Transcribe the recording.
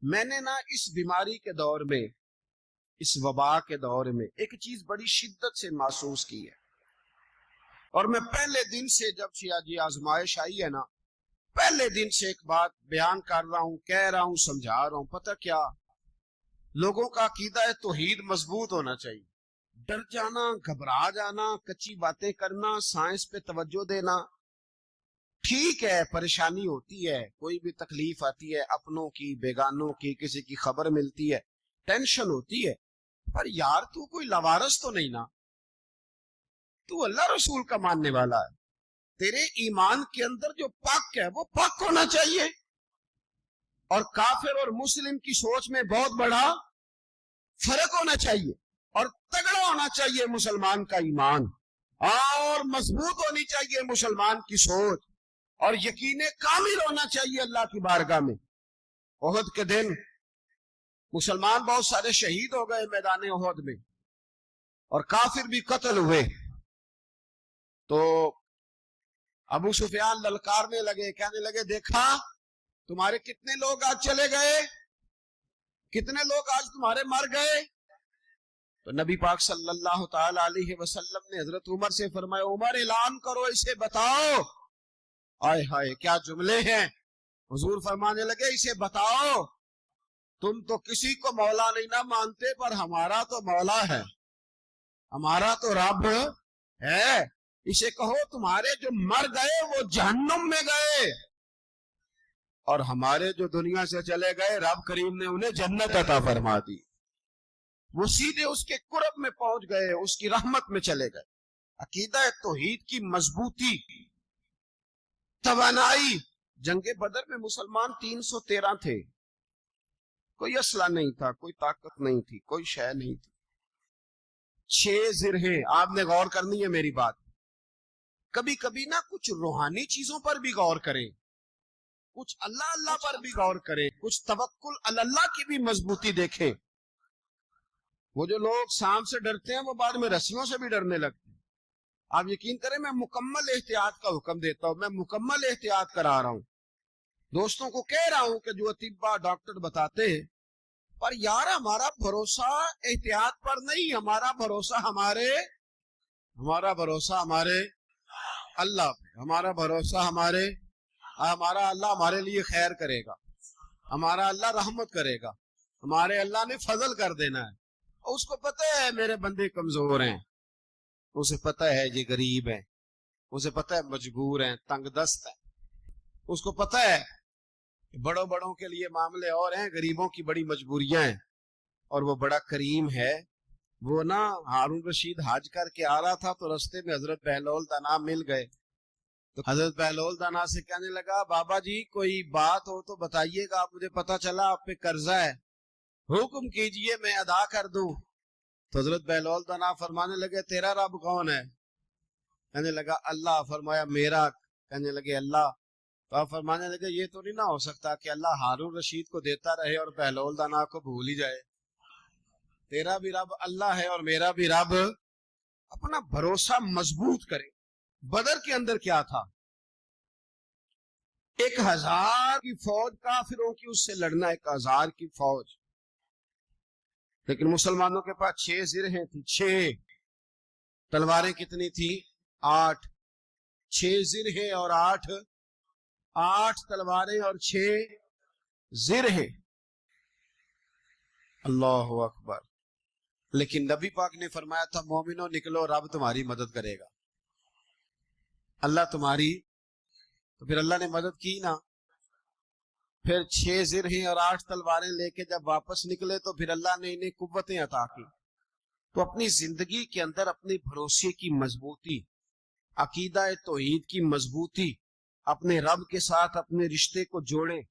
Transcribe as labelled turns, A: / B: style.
A: میں نے نا اس بیماری کے دور میں، اس وبا کے دور میں ایک چیز بڑی شدت سے محسوس کی ہے، اور میں پہلے دن سے جب سے آزمائش آئی ہے نا، پہلے دن سے ایک بات بیان کر رہا ہوں، کہہ رہا ہوں، سمجھا رہا ہوں۔ پتہ کیا؟ لوگوں کا عقیدہ توحید مضبوط ہونا چاہیے۔ ڈر جانا، گھبرا جانا، کچی باتیں کرنا، سائنس پہ توجہ دینا، ٹھیک ہے، پریشانی ہوتی ہے، کوئی بھی تکلیف آتی ہے، اپنوں کی، بیگانوں کی، کسی کی خبر ملتی ہے، ٹینشن ہوتی ہے، پر یار تو کوئی لوارث تو نہیں نا، تو اللہ رسول کا ماننے والا ہے، تیرے ایمان کے اندر جو پاک ہے وہ پاک ہونا چاہیے۔ اور کافر اور مسلم کی سوچ میں بہت بڑا فرق ہونا چاہیے، اور تگڑا ہونا چاہیے مسلمان کا ایمان، اور مضبوط ہونی چاہیے مسلمان کی سوچ، اور یقین کامل ہونا چاہیے اللہ کی بارگاہ میں۔ احد کے دن مسلمان بہت سارے شہید ہو گئے میدان احد میں، اور کافر بھی قتل ہوئے، تو ابو سفیان للکارنے لگے، کہنے لگے دیکھا تمہارے کتنے لوگ آج چلے گئے، کتنے لوگ آج تمہارے مر گئے۔ تو نبی پاک صلی اللہ تعالی علیہ وسلم نے حضرت عمر سے فرمایا، عمر اعلان کرو، اسے بتاؤ۔ آئے ہائے کیا جملے ہیں! حضور فرمانے لگے اسے بتاؤ، تم تو کسی کو مولا نہیں نہ مانتے، پر ہمارا تو مولا ہے، ہمارا تو رب ہے، اسے کہو تمہارے جو مر گئے وہ جہنم میں گئے، اور ہمارے جو دنیا سے چلے گئے رب کریم نے انہیں جنت عطا فرما دی، وہ سیدھے اس کے قرب میں پہنچ گئے، اس کی رحمت میں چلے گئے۔ عقیدہ توحید کی مضبوطی، توانائی۔ جنگ بدر میں مسلمان 313 تھے، کوئی اسلحہ نہیں تھا، کوئی طاقت نہیں تھی، کوئی شے نہیں تھی، 6 زرہیں۔ آپ نے غور کرنی ہے میری بات، کبھی کبھی نا کچھ روحانی چیزوں پر بھی غور کریں، کچھ اللہ اللہ پر بھی غور کریں، کچھ توکل اللہ کی بھی مضبوطی دیکھیں۔ وہ جو لوگ سانپ سے ڈرتے ہیں وہ بعد میں رسیوں سے بھی ڈرنے لگتے ہیں۔ آپ یقین کریں میں مکمل احتیاط کا حکم دیتا ہوں، میں مکمل احتیاط کرا رہا ہوں، دوستوں کو کہہ رہا ہوں کہ جو اطباء ڈاکٹر بتاتے ہیں، پر یار ہمارا بھروسہ احتیاط پر نہیں، ہمارا بھروسہ ہمارے اللہ پہ، ہمارا بھروسہ ہمارا اللہ ہمارے لیے خیر کرے گا، ہمارا اللہ رحمت کرے گا، ہمارے اللہ نے فضل کر دینا ہے۔ اس کو پتہ ہے میرے بندے کمزور ہیں، اسے پتہ ہے یہ غریب ہیں، اسے پتہ ہے مجبور ہیں، تنگ دست ہیں، اس کو پتہ ہے بڑوں کے لیے معاملے اور ہیں، غریبوں کی بڑی مجبوریاں ہیں، اور وہ بڑا کریم ہے۔ وہ نا ہارون رشید حج کر کے آ رہا تھا تو رستے میں حضرت بہلول دانا مل گئے، تو حضرت بہلول دانا سے کہنے لگا بابا جی کوئی بات ہو تو بتائیے گا، مجھے پتا چلا آپ پہ قرضہ ہے، حکم کیجئے میں ادا کر دوں۔ تو حضرت بہلول دانا فرمانے لگے تیرا رب کون ہے؟ کہنے لگا اللہ۔ فرمایا میرا؟ کہنے لگے اللہ۔ تو آپ فرمانے لگے یہ تو نہیں نہ ہو سکتا کہ اللہ ہارون رشید کو دیتا رہے اور بہلول دانا کو بھول ہی جائے، تیرا بھی رب اللہ ہے اور میرا بھی رب۔ اپنا بھروسہ مضبوط کرے۔ بدر کے اندر کیا تھا؟ 1000 کی فوج کافروں کی، اس سے لڑنا 1000 کی فوج، لیکن مسلمانوں کے پاس 6 زرہیں تھی، 6 تلواریں کتنی تھی؟ 8، 6 زرہیں اور 8 تلواریں اور 6 زرہیں، اللہ اکبر۔ لیکن نبی پاک نے فرمایا تھا مومنوں نکلو، رب تمہاری مدد کرے گا، اللہ تمہاری۔ تو پھر اللہ نے مدد کی نا، پھر 6 زرہیں اور 8 تلواریں لے کے جب واپس نکلے تو پھر اللہ نے انہیں قوتیں عطا کی۔ تو اپنی زندگی کے اندر اپنے بھروسے کی مضبوطی، عقیدہ توحید کی مضبوطی، اپنے رب کے ساتھ اپنے رشتے کو جوڑیں۔